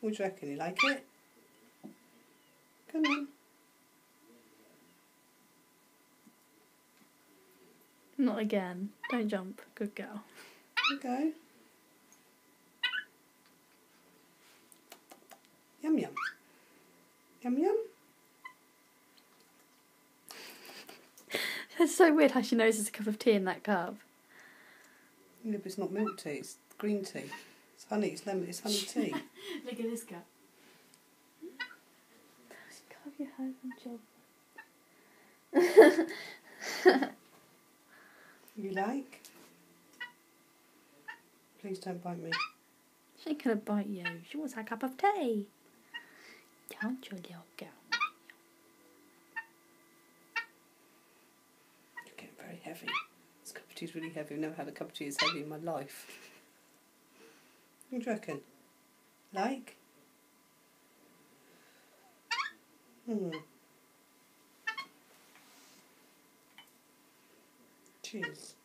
What do you reckon? You like it? Come on. Not again. Don't jump. Good girl. Okay. Yum yum. Yum yum. It's so weird how she knows there's a cup of tea in that cup. Yeah, but it's not milk tea, it's green tea. It's honey, it's lemon, it's honey tea. Look at this cup. Carve your head and job. You like? Please don't bite me. She ain't gonna bite you. She wants a cup of tea. Don't you, little girl? You're getting very heavy. This cup of tea is really heavy. I've never had a cup of tea as heavy in my life. What do you reckon? Like? Cheers.